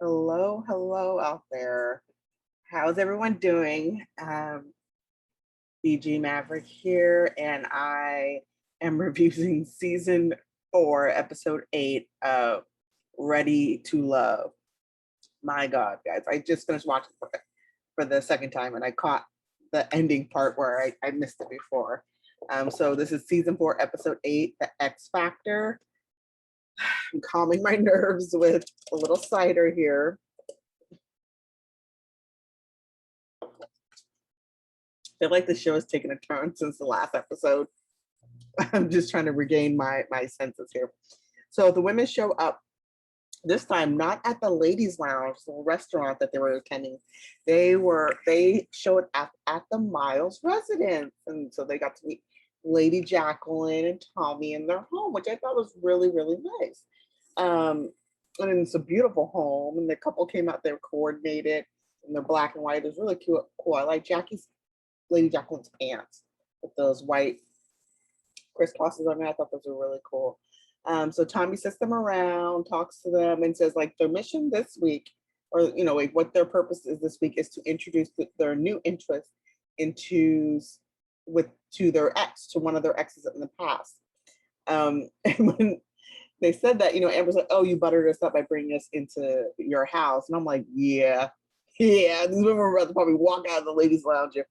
Hello, hello out there. How's everyone doing? BG Maverick here, and I am reviewing season 4, episode 8 of Ready to Love. My God, guys, I just finished watching for the second time, and I caught the ending part where I missed it before. So this is season 4, episode 8, The X Factor. I'm calming my nerves with a little cider here. I feel like the show has taken a turn since the last episode. I'm just trying to regain my senses here. So the women show up this time not at the ladies' lounge, the restaurant that they were attending. They showed up at the Miles residence, and so they got to meet Lady Jacqueline and Tommy in their home, which I thought was really nice. And it's a beautiful home, and the couple came out there coordinated, and they're black and white. It was really cute, cool. I like Lady Jacqueline's pants with those white crisscrosses on it. I thought those were really cool. So Tommy sets them around, talks to them, and says like their mission this week, or like what their purpose is this week, is to introduce their new interest to their ex, to one of their exes in the past. And when they said that, Amber's like, "Oh, you buttered us up by bringing us into your house," and I'm like, "Yeah, these women were about to probably walk out of the ladies' lounge if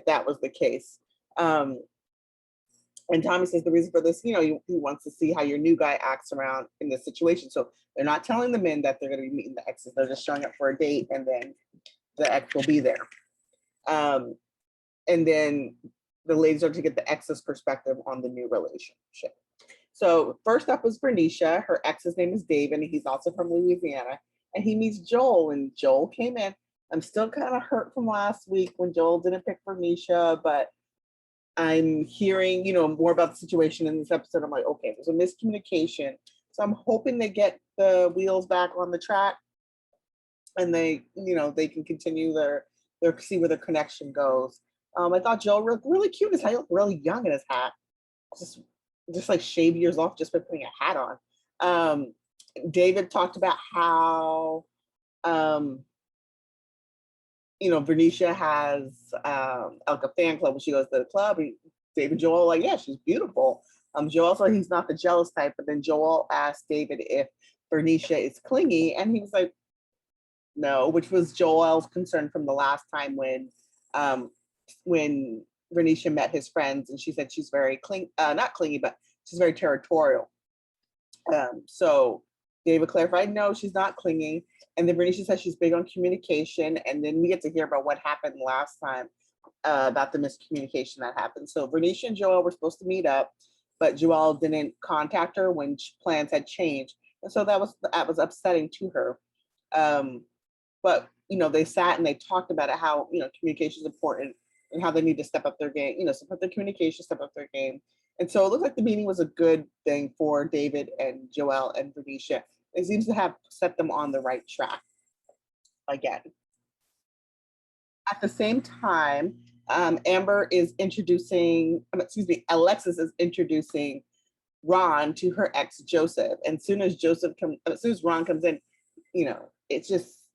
that was the case." And Tommy says the reason for this, he wants to see how your new guy acts around in this situation. So they're not telling the men that they're going to be meeting the exes. They're just showing up for a date, and then the ex will be there. And then the ladies are to get the ex's perspective on the new relationship. So first up was Bernicia. Her ex's name is David, and he's also from Louisiana. And he meets Joel, and Joel came in. I'm still kind of hurt from last week when Joel didn't pick Bernicia, but I'm hearing, more about the situation in this episode. I'm like, okay, there's a miscommunication. So I'm hoping they get the wheels back on the track, and they can continue their see where their connection goes. I thought Joel looked really cute. He looked really young in his hat. Just like shave years off just by putting a hat on. David talked about how Bernicia has like a fan club when she goes to the club. David Joel like, yeah, she's beautiful. Joel said he's not the jealous type, but then Joel asked David if Bernicia is clingy, and he was like, no, which was Joel's concern from the last time when Bernicia met his friends, and she said she's very not clingy, but she's very territorial. So David clarified, no, she's not clinging. And then Bernicia says she's big on communication. And then we get to hear about what happened last time, about the miscommunication that happened. So Bernicia and Joel were supposed to meet up, but Joel didn't contact her when plans had changed. And so that was upsetting to her. But, they sat and they talked about it, how, communication is important and how they need to step up their game, step up their communication, step up their game. And so it looked like the meeting was a good thing for David and Joel and Bernicia. It seems to have set them on the right track again. At the same time, Alexis is introducing Ron to her ex Joseph. And as soon as Ron comes in, it just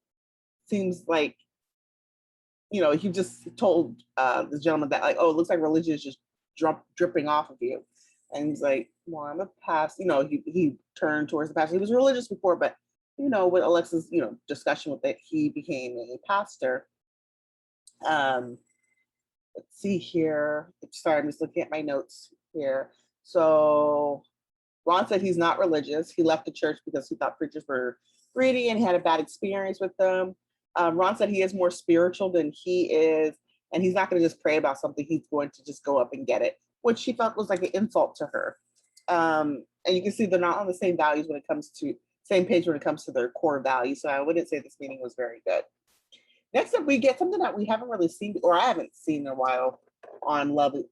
seems like, he just told the gentleman that like, oh, it looks like religion is just dripping off of you. And he's like, well, I'm a pastor. He turned towards the pastor. He was religious before, but with Alexa's, discussion with it, he became a pastor. Let's see here. Sorry, I'm just looking at my notes here. So Ron said he's not religious. He left the church because he thought preachers were greedy and had a bad experience with them. Ron said he is more spiritual than he is, and he's not going to just pray about something. He's going to just go up and get it, which she felt was like an insult to her. And you can see they're not on the same page when it comes to their core values. So I wouldn't say this meeting was very good. Next up, we get something that we haven't really seen, or I haven't seen in a while on Ready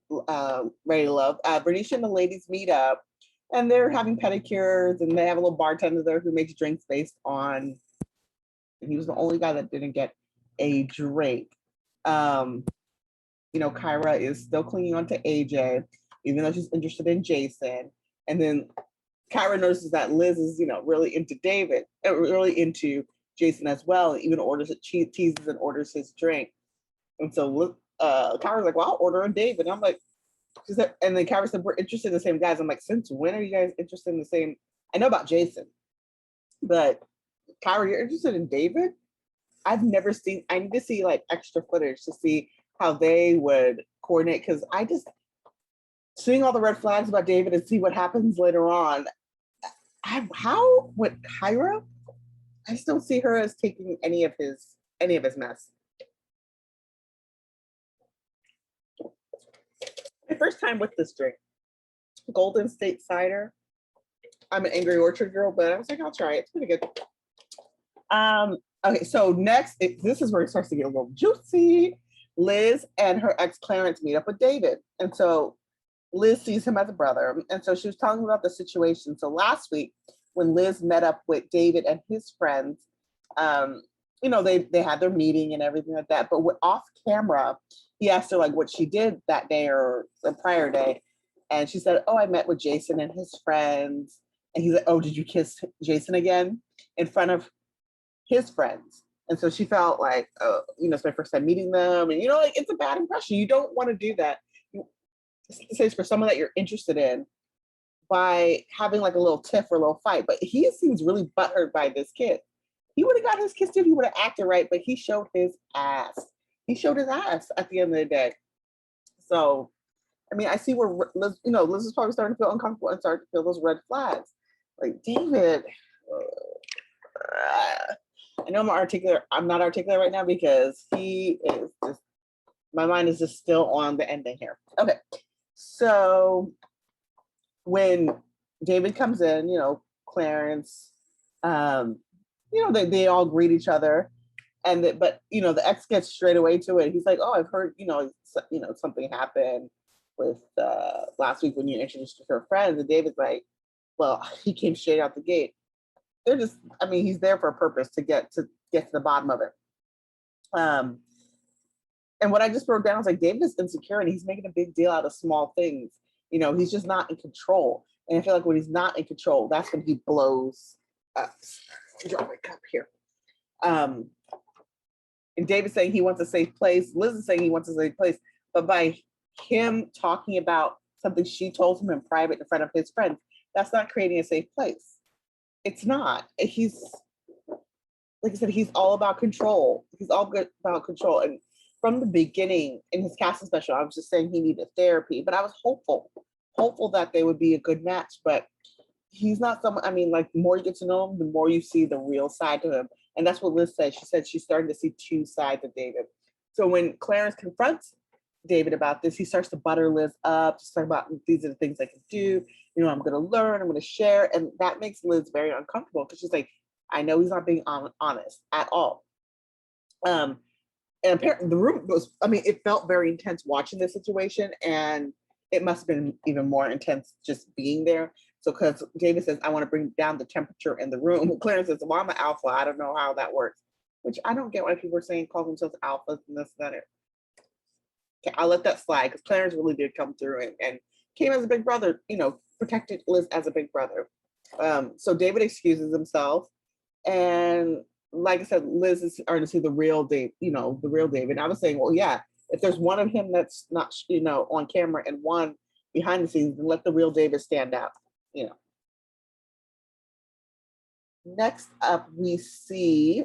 to Love. Bernicia and the ladies meet up, and they're having pedicures, and they have a little bartender there who makes drinks based on. And he was the only guy that didn't get a drink. Kyra is still clinging on to AJ, even though she's interested in Jason. And then Kyra notices that Liz is, really into David, really into Jason as well, and even orders it, teases and orders his drink. And so Kyra's like, well, I'll order a David. And I'm like, and then Kyra said, we're interested in the same guys. I'm like, since when are you guys interested in the same? I know about Jason, but Kyra, you're interested in David? I've never seen, I need to see like extra footage to see how they would coordinate, because I just, seeing all the red flags about David and see what happens later on, how with Kyra, I just don't see her as taking any of his mess. My first time with this drink, Golden State Cider. I'm an Angry Orchard girl, but I was like, I'll try it. It's pretty good. Okay, so next, this is where it starts to get a little juicy. Liz and her ex Clarence meet up with David. And so Liz sees him as a brother. And so she was telling about the situation. So last week, when Liz met up with David and his friends, they had their meeting and everything like that. But off camera, he asked her like what she did that day or the prior day. And she said, oh, I met with Jason and his friends. And he's like, oh, did you kiss Jason again? In front of his friends. And so she felt like, it's my first time meeting them. And, like, it's a bad impression. You don't want to do that. It's for someone that you're interested in by having like a little tiff or a little fight. But he seems really butthurt by this kid. He would have got his kiss too if he would have acted right, but he showed his ass. He showed his ass at the end of the day. So, I mean, I see where Liz is probably starting to feel uncomfortable and starting to feel those red flags. Like, David, I know I'm not articulate right now because he is just, my mind is just still on the ending here. Okay. So when David comes in, Clarence, they all greet each other. But the ex gets straight away to it. He's like, oh, I've heard, something happened with last week when you introduced her friends. And David's like, well, he came straight out the gate. They're just, he's there for a purpose to get to the bottom of it. And what I just wrote down was like, David is insecure and he's making a big deal out of small things. He's just not in control. And I feel like when he's not in control, that's when he blows up. Drop my cup here. And David's saying he wants a safe place. Liz is saying he wants a safe place. But by him talking about something she told him in private in front of his friends, that's not creating a safe place. It's not. He's, like I said, he's all about control. He's all good about control. And from the beginning in his casting special, I was just saying he needed therapy, but I was hopeful that they would be a good match. But he's not someone, the more you get to know him, the more you see the real side to him. And that's what Liz said. She said she's starting to see two sides of David. So when Clarence confronts David about this, he starts to butter Liz up, just talking about these are the things I can do. I'm going to learn, I'm going to share. And that makes Liz very uncomfortable because she's like, I know he's not being honest at all. And apparently the room was, it felt very intense watching this situation, and it must have been even more intense just being there. So because David says, I want to bring down the temperature in the room. Clarence says, well, I'm an alpha. I don't know how that works, which I don't get why people are saying call themselves alphas and this and that. Okay, I'll let that slide because Clarence really did come through and came as a big brother, protected Liz as a big brother. So David excuses himself. And like I said, Liz is starting to see the real Dave, the real David. And I was saying, well, yeah, if there's one of him that's not, on camera and one behind the scenes, then let the real David stand out, Next up, we see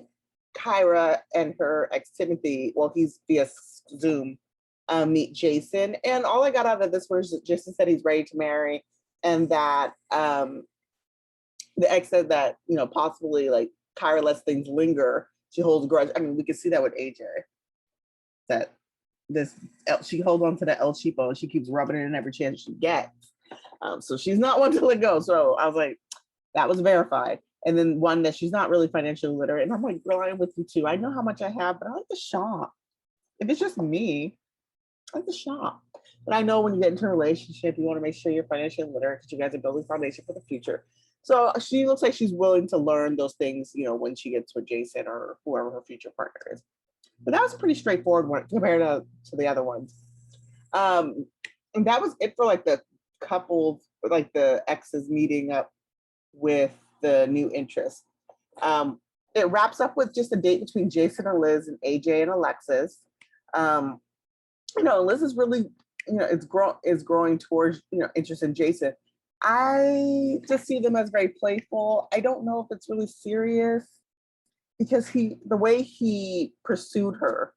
Kyra and her ex Timothy. Well, he's via Zoom, meet Jason. And all I got out of this was Jason said he's ready to marry, and that the ex said that, possibly like Kyra lets things linger. She holds a grudge. We could see that with AJ. That she holds on to the El Cheapo and she keeps rubbing it in every chance she gets. So she's not one to let go. So I was like, that was verified. And then one that she's not really financially literate. And I'm like, girl, I'm with you too. I know how much I have, but I like to shop. If it's just me, I like to shop. But I know when you get into a relationship, you want to make sure you're financially literate because you guys are building foundation for the future. So she looks like she's willing to learn those things, when she gets with Jason or whoever her future partner is. But that was a pretty straightforward one compared to the other ones. And that was it for like the couples, like the exes meeting up with the new interest. it wraps up with just a date between Jason and Liz and AJ and Alexis. Um, Liz is really, is growing towards, interest in Jason. I just see them as very playful. I don't know if it's really serious because the way he pursued her,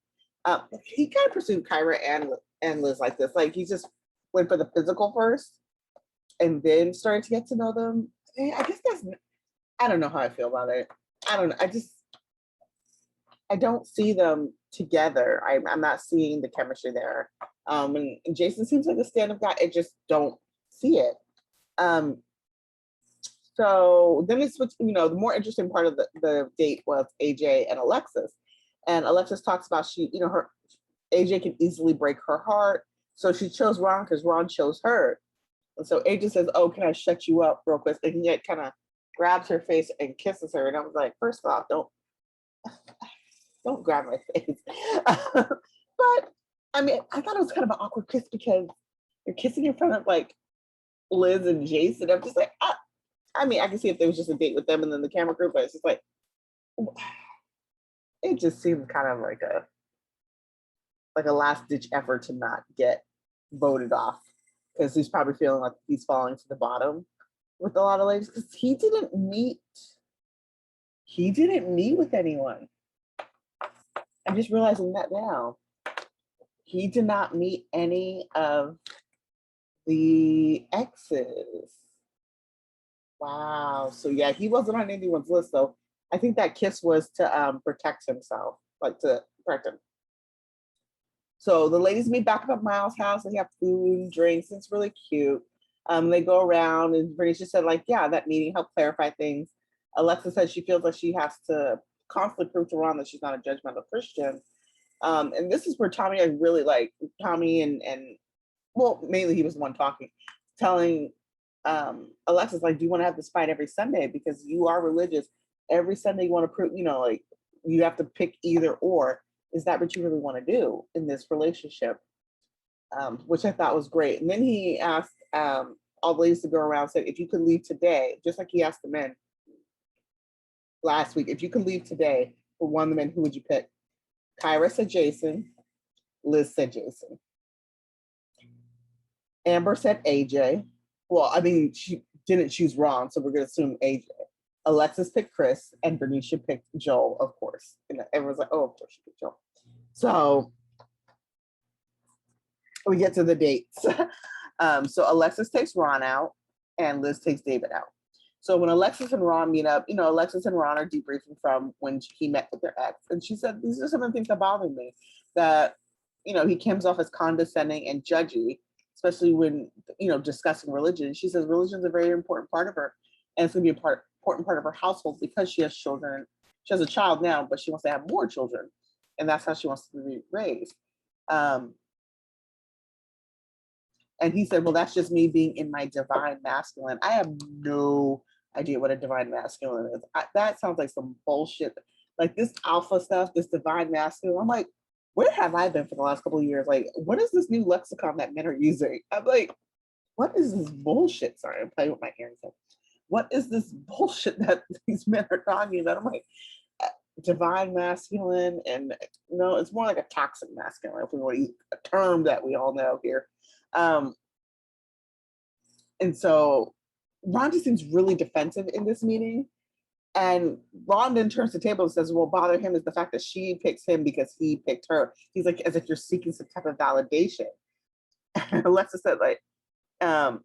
he kind of pursued Kyra and Liz like this. Like he just went for the physical first and then started to get to know them. I guess I don't know how I feel about it. I don't know. I don't see them together. I'm not seeing the chemistry there. And Jason seems like a stand-up guy. I just don't see it. So then it's, the more interesting part of the date was AJ and Alexis. And Alexis talks about her AJ can easily break her heart. So she chose Ron because Ron chose her. And so AJ says, "Oh, can I shut you up real quick?" And he kind of grabs her face and kisses her. And I was like, first off, don't grab my face. But I mean, I thought it was kind of an awkward kiss because you're kissing in front of like Liz and Jason. I'm just like, I mean, I can see if there was just a date with them and then the camera crew, but it's just like, it just seems kind of like a last ditch effort to not get voted off because he's probably feeling like he's falling to the bottom with a lot of ladies because he didn't meet with anyone. I'm just realizing that now. He did not meet any of the exes. Wow. So yeah, he wasn't on anyone's list. So I think that kiss was to protect himself, like to protect him. So the ladies meet back up at Miles' house. They have food and drinks. It's really cute. They go around and Bernice just said like, yeah, that meeting helped clarify things. Alexa said she feels like she has to constantly prove to Ron that she's not a judgmental Christian. And this is where Tommy, I really like Tommy and well, mainly he was the one talking, telling Alexis, like, do you want to have this fight every Sunday? Because you are religious. Every Sunday you want to prove, like you have to pick either or. Is that what you really want to do in this relationship? Which I thought was great. And then he asked all the ladies to go around and said, if you could leave today, just like he asked the men last week, if you could leave today for one of the men, who would you pick? Kyra said Jason. Liz said Jason. Amber said AJ. Well, I mean, she didn't choose Ron, so we're going to assume AJ. Alexis picked Chris, and Bernicia picked Joel, of course. And everyone's like, oh, of course she picked Joel. So we get to the dates. So Alexis takes Ron out, and Liz takes David out. So when Alexis and Ron meet up, Alexis and Ron are debriefing from when he met with their ex. And she said, these are some of the things that bother me, that, he comes off as condescending and judgy, especially when, discussing religion. She says religion is a very important part of her. And it's going to be important part of her household because she has children. She has a child now, but she wants to have more children. And that's how she wants to be raised. And he said, well, that's just me being in my divine masculine. I have no idea what a divine masculine is. That sounds like some bullshit. Like this alpha stuff, this divine masculine. I'm like, where have I been for the last couple of years? Like, what is this new lexicon that men are using? I'm like, what is this bullshit? Sorry, I'm playing with my hands. What is this bullshit that these men are talking about? I'm like, divine masculine, and no, it's more like a toxic masculine, if we want to use a term that we all know here. And so Ron just seems really defensive in this meeting. And Ron then turns to the table and says, what bother him is the fact that she picks him because he picked her. He's like, as if you're seeking some type of validation. And Alexa said, like,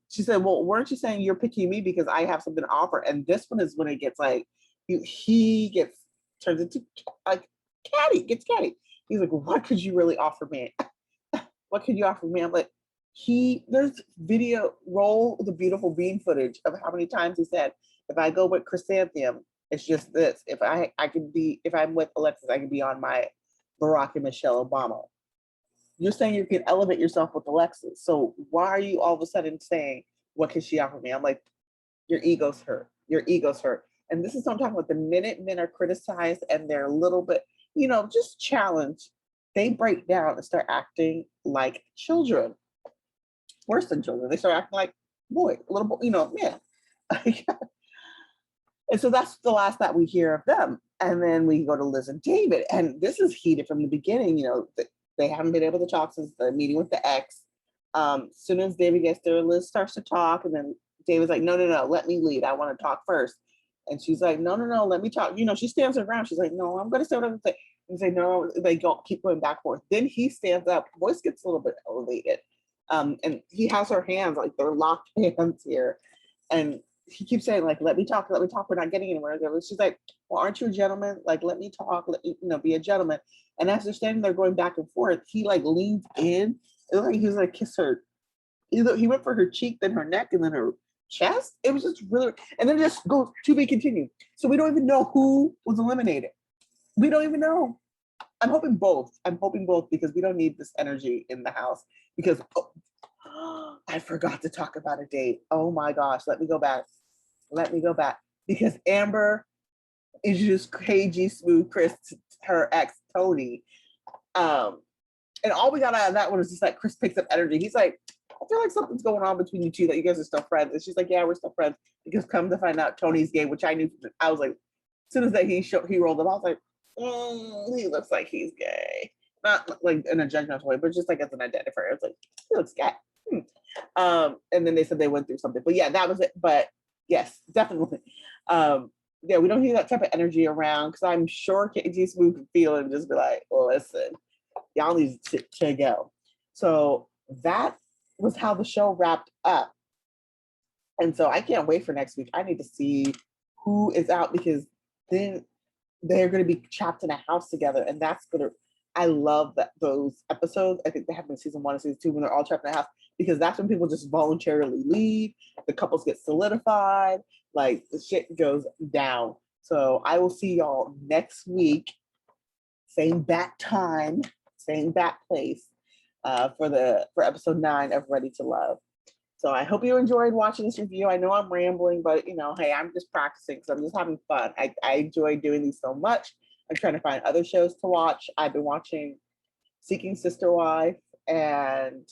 she said, well, weren't you saying you're picking me because I have something to offer? And this one is when it gets like, he turns into like gets catty. He's like, what could you really offer me? What could you offer me? I'm like, there's video, roll the beautiful bean footage of how many times he said, if I go with Chrysanthemum, it's just this. If I'm with Alexis, I can be on my Barack and Michelle Obama. You're saying you can elevate yourself with Alexis. So why are you all of a sudden saying, what can she offer me? I'm like, your ego's hurt. Your ego's hurt. And this is what I'm talking about. The minute men are criticized and they're a little bit, just challenged, they break down and start acting like children. Worse than children. They start acting like boy, a little boy, man. And so that's the last that we hear of them. And then we go to Liz and David. And this is heated from the beginning. You know, they haven't been able to talk since the meeting with the ex. As soon as David gets there, Liz starts to talk. And then David's like, no, let me lead. I want to talk first. And she's like, no, let me talk. You know, she stands her ground. She's like, no, I'm going to say what I'm going to say. And say, no, they keep going back and forth. Then he stands up, voice gets a little bit elevated. And he has her hands, like they're locked hands here. And he keeps saying, like, let me talk, we're not getting anywhere. She's like, well, aren't you a gentleman? Like, let me talk, be a gentleman. And as they're standing there going back and forth, he like leans in. It looked like he was gonna kiss her. He went for her cheek, then her neck, and then her chest. It was just really, and then it just goes to be continued. So we don't even know who was eliminated. We don't even know. I'm hoping both because we don't need this energy in the house because I forgot to talk about a date. Oh my gosh, let me go back. Because Amber introduced KG Smooth Chris to her ex Tony. And all we got out of that one was just like Chris picks up energy. He's like, I feel like something's going on between you two, that you guys are still friends. And she's like, yeah, we're still friends. Because come to find out Tony's gay, which I knew. I was like, as soon as that he rolled up, I was like, he looks like he's gay. Not like in a judgmental way, but just like as an identifier. I was like, he looks gay. And then they said they went through something. But yeah, that was it. But yes, definitely. Yeah, we don't need that type of energy around because I'm sure KG Smooth could feel it and just be like, well, listen, y'all need to go. So that was how the show wrapped up. And so I can't wait for next week. I need to see who is out because then they're going to be trapped in a house together. And that's going to, I love those episodes. I think they happen in season 1 and season 2 when they're all trapped in a house because that's when people just voluntarily leave. The couples get solidified. Like the shit goes down. So I will see y'all next week. Same bat time, same bat place for episode 9 of Ready to Love. So I hope you enjoyed watching this review. I know I'm rambling, but hey, I'm just practicing because I'm just having fun. I enjoy doing these so much. I'm trying to find other shows to watch. I've been watching Seeking Sister Wife and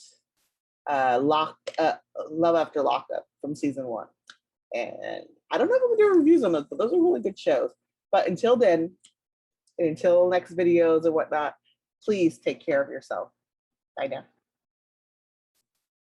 Love After Lockup from season 1. And I don't know if I'm doing reviews on those, but those are really good shows. But until then, until next videos and whatnot, please take care of yourself. Bye now.